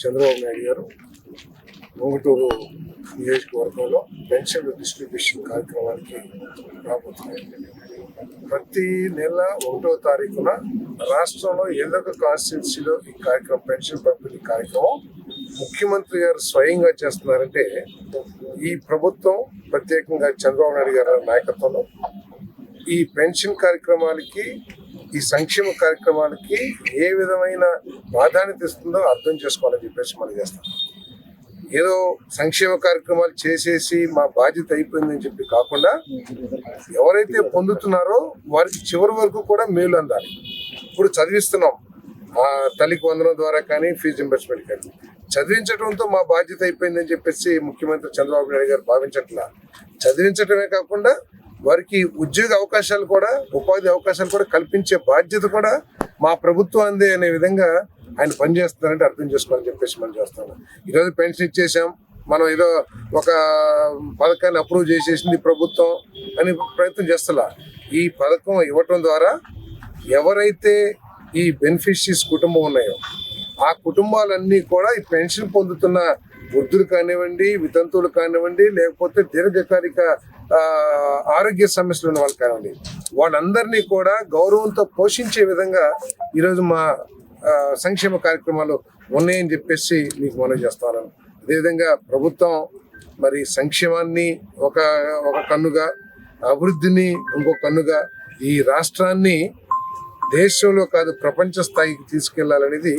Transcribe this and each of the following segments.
చంద్రబాబు నాయుడు గారు ఉంగుటూరు నియోజకవర్గంలో pension distribution కార్యక్రమానికి రాబోతున్నాయి. ప్రతి నెల 1వ తారీఖున రాష్ట్రంలో ఏదో ఒక కాన్స్టిట్యున్సీలో ఈ కార్యక్రమం, పెన్షన్ పంపిణీ కార్యక్రమం ముఖ్యమంత్రి గారు స్వయంగా చేస్తున్నారంటే ఈ ప్రభుత్వం, ప్రత్యేకంగా చంద్రబాబు నాయుడు గారి నాయకత్వంలో ఈ పెన్షన్ కార్యక్రమాలకి, ఈ సంక్షేమ కార్యక్రమాలకి ఏ విధమైన ప్రాధాన్యత ఇస్తుందో అర్థం చేసుకోవాలని చెప్పేసి మనం చేస్తాం. ఏదో సంక్షేమ కార్యక్రమాలు చేసేసి మా బాధ్యత అయిపోయిందని చెప్పి కాకుండా ఎవరైతే పొందుతున్నారో వారికి చివరి వరకు కూడా మేలు అందాలి. ఇప్పుడు చదివిస్తున్నాం, తల్లికి వందనం ద్వారా కానీ, ఫీజు రింబర్స్మెంట్ కానీ. చదివించడంతో మా బాధ్యత అయిపోయిందని చెప్పేసి ముఖ్యమంత్రి చంద్రబాబు నాయుడు గారు భావించట్లా. చదివించడమే కాకుండా వారికి ఉద్యోగ అవకాశాలు కూడా, ఉపాధి అవకాశాలు కూడా కల్పించే బాధ్యత కూడా మా ప్రభుత్వం అందే అనే విధంగా ఆయన పనిచేస్తున్నారంటే అర్థం చేసుకోవాలని చెప్పేసి మనం చేస్తాం. ఈరోజు పెన్షన్ ఇచ్చేసాం, మనం ఏదో ఒక పథకాన్ని అప్రూవ్ చేసేసింది ప్రభుత్వం అని ప్రయత్నం చేస్తలా. ఈ పథకం ఇవ్వటం ద్వారా ఎవరైతే ఈ బెనిఫిషరీస్ కుటుంబం ఉన్నాయో ఆ కుటుంబాలన్నీ కూడా ఈ పెన్షన్ పొందుతున్న వృద్ధులు కానివ్వండి, వితంతువులు కానివ్వండి, లేకపోతే దీర్ఘకాలిక ఆరోగ్య సమస్యలు ఉన్న వాళ్ళు కానివ్వండి, వాళ్ళందరినీ కూడా గౌరవంతో పోషించే విధంగా ఈరోజు మా సంక్షేమ కార్యక్రమాలు ఉన్నాయని చెప్పేసి మీకు మనవి చేస్తాను. అదేవిధంగా ప్రభుత్వం మరి సంక్షేమాన్ని ఒక కన్నుగా, అభివృద్ధిని ఇంకొక కన్నుగా, ఈ రాష్ట్రాన్ని దేశంలో కాదు ప్రపంచ స్థాయికి తీసుకెళ్లాలనేది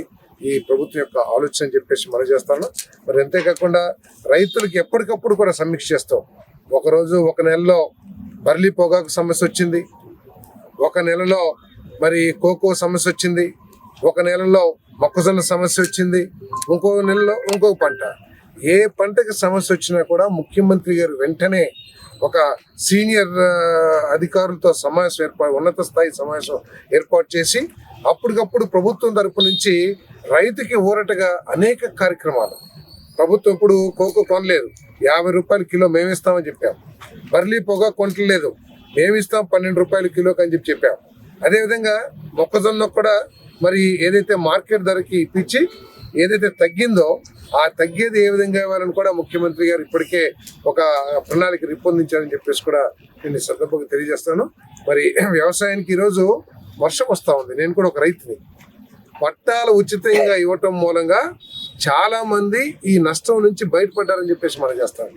ఈ ప్రభుత్వం యొక్క ఆలోచన అని చెప్పేసి మనం చేస్తాను. మరి అంతేకాకుండా రైతులకు ఎప్పటికప్పుడు కూడా సమీక్ష చేస్తాం. ఒక నెలలో బర్లీ పొగాకు సమస్య వచ్చింది, ఒక నెలలో మరి కోకో సమస్య వచ్చింది, ఒక నెలలో మొక్కజొన్న సమస్య వచ్చింది, ఇంకో నెలలో ఇంకో పంట. ఏ పంటకి సమస్య వచ్చినా కూడా ముఖ్యమంత్రి గారు వెంటనే ఒక సీనియర్ అధికారులతో ఉన్నత స్థాయి సమావేశం ఏర్పాటు చేసి అప్పటికప్పుడు ప్రభుత్వం తరపు నుంచి రైతుకి ఊరటగా అనేక కార్యక్రమాలు. ప్రభుత్వం ఇప్పుడు కోకో కొనలేదు, 50 రూపాయల కిలో మేమిస్తామని చెప్పాం. బర్లీ పొగా కొనట్లేదు, మేమిస్తాం 12 రూపాయల కిలోకి అని చెప్పాం. అదేవిధంగా మొక్కజొన్న కూడా మరి ఏదైతే మార్కెట్ ధరకి ఇప్పించి ఏదైతే తగ్గిందో ఆ తగ్గేది ఏ విధంగా ఇవ్వాలని కూడా ముఖ్యమంత్రి గారు ఇప్పటికే ఒక ప్రణాళిక రూపొందించారని చెప్పేసి కూడా నేను ఈ సందర్భంగా తెలియజేస్తాను. మరి వ్యవసాయానికి ఈరోజు వర్షం వస్తూ ఉంది. నేను కూడా ఒక రైతుని. పట్టాలు ఉచితంగా ఇవ్వటం మూలంగా చాలా మంది ఈ నష్టం నుంచి బయటపడ్డారని చెప్పేసి మనం చేస్తాం.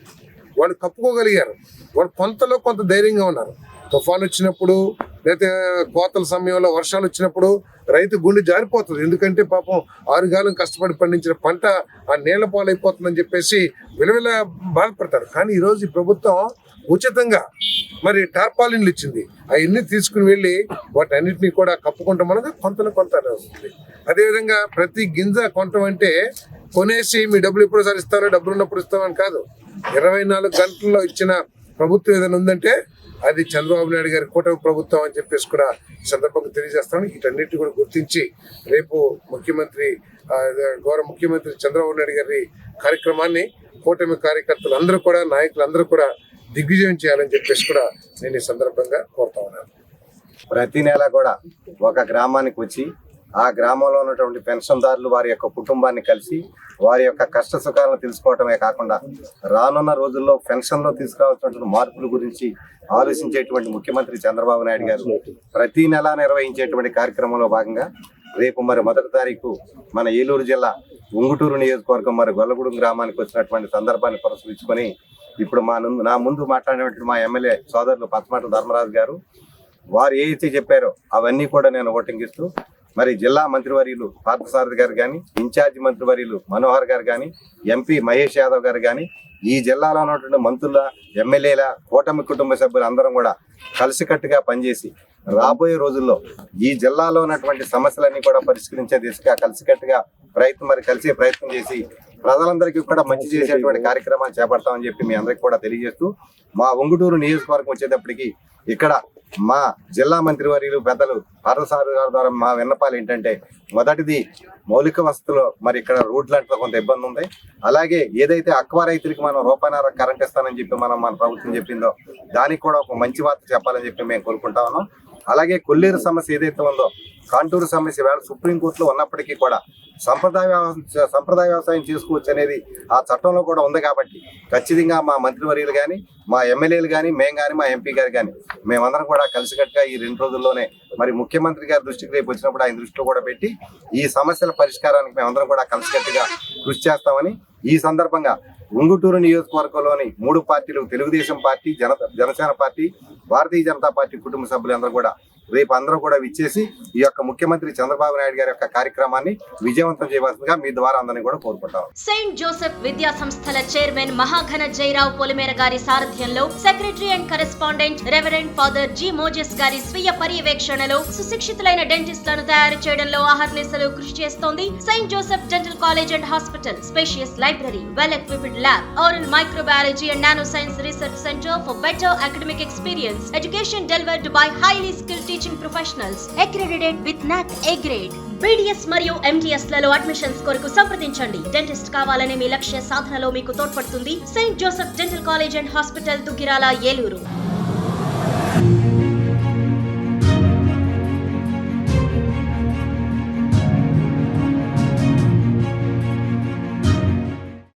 వాళ్ళు కప్పుకోగలిగారు, వాళ్ళు కొంతలో కొంత ధైర్యంగా ఉన్నారు. తుఫాను వచ్చినప్పుడు లేకపోతే కోతల సమయంలో వర్షాలు వచ్చినప్పుడు రైతు గుండె జారిపోతుంది. ఎందుకంటే పాపం 6 కాలం కష్టపడి పండించిన పంట ఆ నీళ్ల పాలైపోతుందని చెప్పేసి విలువల బాధపడతారు. కానీ ఈరోజు ఈ ప్రభుత్వం ఉచితంగా మరి టార్పాలిన్లు ఇచ్చింది. అవన్నీ తీసుకుని వెళ్ళి వాటన్నిటిని కూడా కప్పుకుంటాం మనకు కొంతలో కొంత వస్తుంది. అదేవిధంగా ప్రతి గింజ కొనటం అంటే కొనేసి మీ డబ్బులు ఎప్పుడు సార్ ఇస్తారో, డబ్బులు ఉన్నప్పుడు ఇస్తామని కాదు. 24 గంటల్లో ఇచ్చిన ప్రభుత్వం ఏదైనా ఉందంటే అది చంద్రబాబు నాయుడు గారి కూటమి ప్రభుత్వం అని చెప్పేసి కూడా ఈ సందర్భంగా తెలియజేస్తాను. వీటన్నిటిని కూడా గుర్తించి రేపు గౌరవ ముఖ్యమంత్రి చంద్రబాబు నాయుడు గారి కార్యక్రమాన్ని కూటమి కార్యకర్తలు అందరూ కూడా, నాయకులందరూ కూడా దిగ్విజయం చేయాలని చెప్పేసి కూడా నేను ఈ సందర్భంగా కోరుతా ఉన్నాను. ప్రతి నెల కూడా ఒక గ్రామానికి వచ్చి ఆ గ్రామంలో ఉన్నటువంటి పెన్షన్దారులు వారి యొక్క కుటుంబాన్ని కలిసి వారి యొక్క కష్ట సుఖాలను తెలుసుకోవటమే కాకుండా రానున్న రోజుల్లో పెన్షన్లో తీసుకురావాల్సినటువంటి మార్పుల గురించి ఆలోచించేటువంటి ముఖ్యమంత్రి చంద్రబాబు నాయుడు గారు ప్రతి నెల నిర్వహించేటువంటి కార్యక్రమంలో భాగంగా రేపు మరి 1వ తారీఖు మన ఏలూరు జిల్లా ఉంగుటూరు నియోజకవర్గం మరి గొల్లగూడెం గ్రామానికి వచ్చినటువంటి సందర్భాన్ని పురస్కరించుకొని ఇప్పుడు నా ముందు మాట్లాడినటువంటి మా ఎమ్మెల్యే సోదరులు పచ్చమాటల ధర్మరాజు గారు వారు ఏదైతే చెప్పారో అవన్నీ కూడా నేను ఓటింగిస్తూ మరి జిల్లా మంత్రివర్యులు పార్థసారథి గారు కానీ, ఇన్ఛార్జి మంత్రివర్యులు మనోహర్ గారు కానీ, ఎంపీ మహేష్ యాదవ్ గారు కానీ, ఈ జిల్లాలో ఉన్నటువంటి మంత్రుల, ఎమ్మెల్యేల, కూటమి కుటుంబ సభ్యులు అందరం కూడా కలిసికట్టుగా పనిచేసి రాబోయే రోజుల్లో ఈ జిల్లాలో ఉన్నటువంటి సమస్యలన్నీ కూడా పరిష్కరించే దిశగా కలిసికట్టుగా కలిసే ప్రయత్నం చేసి ప్రజలందరికీ కూడా మంచి చేసేటువంటి కార్యక్రమాలు చేపడతామని చెప్పి మీ అందరికీ కూడా తెలియజేస్తూ మా ఉంగుటూరు నియోజకవర్గం వచ్చేటప్పటికి ఇక్కడ మా జిల్లా మంత్రివర్యులు పెద్దలు పార్థసారథి గారి ద్వారా మా విన్నపాలు ఏంటంటే, మొదటిది మౌలిక వసతులు మరి ఇక్కడ రోడ్లంటే కొంత ఇబ్బంది ఉంది. అలాగే ఏదైతే అక్వా రైతులకి మనం రూపాయన్నర కరెంట్ ఇస్తానని చెప్పి మన ప్రభుత్వం చెప్పిందో దానికి కూడా ఒక మంచి వార్త చెప్పాలని చెప్పి మేము కోరుకుంటా ఉన్నాం. అలాగే కొల్లేరు సమస్య ఏదైతే ఉందో, కాంటూరు సమస్య వేళ సుప్రీంకోర్టులో ఉన్నప్పటికీ కూడా సంప్రదాయ వ్యవసాయం చేసుకోవచ్చు అనేది ఆ చట్టంలో కూడా ఉంది. కాబట్టి ఖచ్చితంగా మా మంత్రివర్యులు కానీ, మా ఎమ్మెల్యేలు కానీ, మేము కానీ, మా ఎంపీ గారు కానీ మేమందరం కూడా కలిసికట్టుగా ఈ 2 రోజుల్లోనే మరి ముఖ్యమంత్రి గారి దృష్టికి రేపు వచ్చినప్పుడు ఆయన దృష్టిలో కూడా పెట్టి ఈ సమస్యల పరిష్కారానికి మేమందరం కూడా కలిసికట్టుగా కృషి చేస్తామని ఈ సందర్భంగా ఉంగుటూరు నియోజకవర్గంలోని 3 పార్టీలు, Telugu Desam party, Janasena party, Bharatiya Janata party కుటుంబ సభ్యులందరూ కూడా రేపు అందరూ కూడా విచ్చేసి ఈ యొక్క ముఖ్యమంత్రి చంద్రబాబు నాయుడు గారి యొక్క కార్యక్రమాన్ని విజయవంతం చేయవలసిందిగా మీ ద్వారా అందరినీ కూడా కోరుకుంటాం. సెయింట్ జోసెఫ్ విద్యా సంస్థల చైర్మన్ మహాఘన జయరావు పొలిమేర గారి సారథ్యంలో secretary and correspondent reverend father G Moses గారి స్వీయ పర్యవేక్షణలో సుశిక్షితులైన డెంటిస్టులను తయారు చేయడంలో అహర్నిశలు కృషి చేస్తోంది Saint Joseph dental college and hospital. Spacious library, well equipped lab, oral microbiology and nanoscience research center for better academic experience. Education delivered by highly skilled teaching professionals, accredited with NAC A grade. BDS మరియు MDS లలో admissions కొరకు సంప్రదించండి. Dentist కావాలనే మీ లక్ష్య సాధనలో మీకు తోడ్పడుతుంది Saint Joseph dental college and hospital, Duggirala, Eluru.